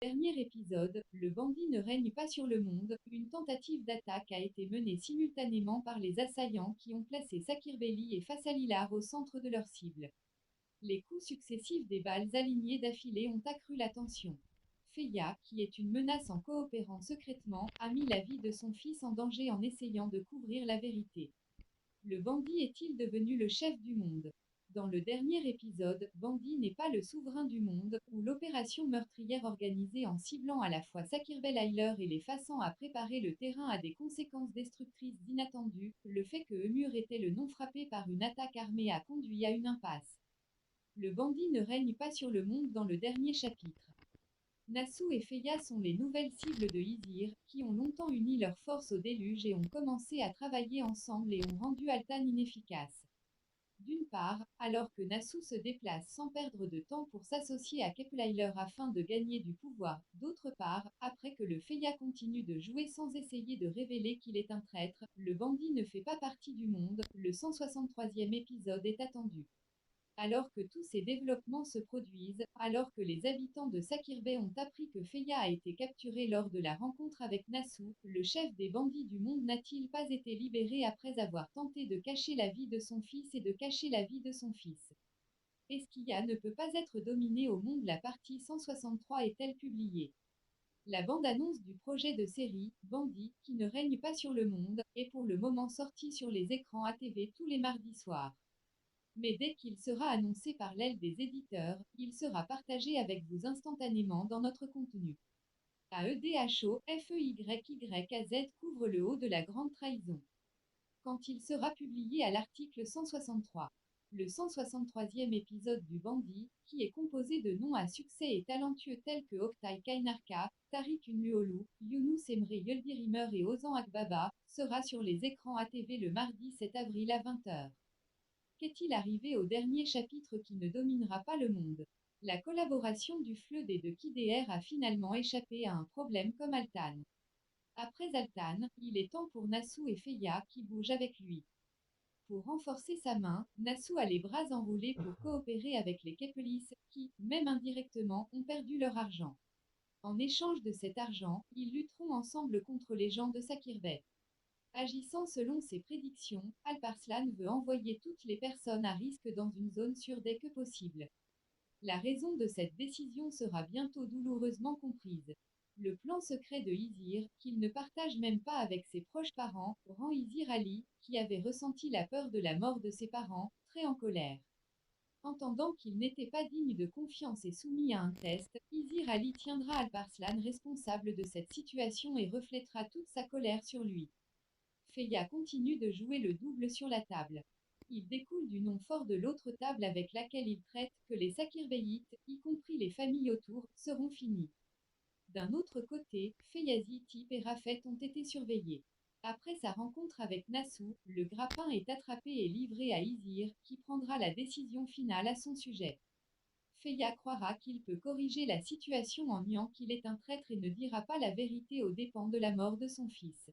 Dernier épisode, le bandit ne règne pas sur le monde, une tentative d'attaque a été menée simultanément par les assaillants qui ont placé Sakir Bey et Fasalilar au centre de leur cible. Les coups successifs des balles alignées d'affilée ont accru la tension. Feya, qui est une menace en coopérant secrètement, a mis la vie de son fils en danger en essayant de couvrir la vérité. Le bandit est-il devenu le chef du monde? Dans le dernier épisode, Bandit n'est pas le souverain du monde, où l'opération meurtrière organisée en ciblant à la fois Sakir Bey et les façant à préparer le terrain a des conséquences destructrices inattendues, le fait que Emur était le non frappé par une attaque armée a conduit à une impasse. Le bandit ne règne pas sur le monde dans le dernier chapitre. Nassau et Feya sont les nouvelles cibles de Izir, qui ont longtemps uni leurs forces au déluge et ont commencé à travailler ensemble et ont rendu Altan inefficace. D'une part, alors que Nassau se déplace sans perdre de temps pour s'associer à Kepler afin de gagner du pouvoir, d'autre part, après que le Feya continue de jouer sans essayer de révéler qu'il est un traître, le bandit ne fait pas partie du monde, le 163e épisode est attendu. Alors que tous ces développements se produisent, alors que les habitants de Sakir Bey ont appris que Feya a été capturé lors de la rencontre avec Nassau, le chef des bandits du monde n'a-t-il pas été libéré après avoir tenté de cacher la vie de son fils et de cacher la vie de son fils? Esquilla ne peut pas être dominée au monde. La partie 163 est-elle publiée? La bande-annonce du projet de série, Bandit, qui ne règne pas sur le monde, est pour le moment sortie sur les écrans ATV tous les mardis soirs. Mais dès qu'il sera annoncé par l'aile des éditeurs, il sera partagé avec vous instantanément dans notre contenu. AEDHO, FEYYAZ couvre le haut de la grande trahison. Quand il sera publié à l'article 163. Le 163e épisode du Bandit, qui est composé de noms à succès et talentueux tels que Oktay Kainarka, Tariq Unluolu, Younous Emre Yıldirimer et Ozan Akbaba, sera sur les écrans ATV le mardi 7 avril à 20h. Qu'est-il arrivé au dernier chapitre qui ne dominera pas le monde? La collaboration du FLEUD et de KIDR a finalement échappé à un problème comme Altan. Après Altan, il est temps pour Nassau et Feya qui bougent avec lui. Pour renforcer sa main, Nassau a les bras enroulés pour coopérer avec les Kepelis, qui, même indirectement, ont perdu leur argent. En échange de cet argent, ils lutteront ensemble contre les gens de Sakir Bey. Agissant selon ses prédictions, Alparslan veut envoyer toutes les personnes à risque dans une zone sûre dès que possible. La raison de cette décision sera bientôt douloureusement comprise. Le plan secret de Izir, qu'il ne partage même pas avec ses proches parents, rend Izir Ali, qui avait ressenti la peur de la mort de ses parents, très en colère. Entendant qu'il n'était pas digne de confiance et soumis à un test, Izir Ali tiendra Alparslan responsable de cette situation et reflètera toute sa colère sur lui. Feya continue de jouer le double sur la table. Il découle du nom fort de l'autre table avec laquelle il traite que les Sakirbeyites, y compris les familles autour, seront finis. D'un autre côté, Feyazi, Tip et Rafet ont été surveillés. Après sa rencontre avec Nassau, le grappin est attrapé et livré à Izir, qui prendra la décision finale à son sujet. Feya croira qu'il peut corriger la situation en niant qu'il est un traître et ne dira pas la vérité aux dépens de la mort de son fils.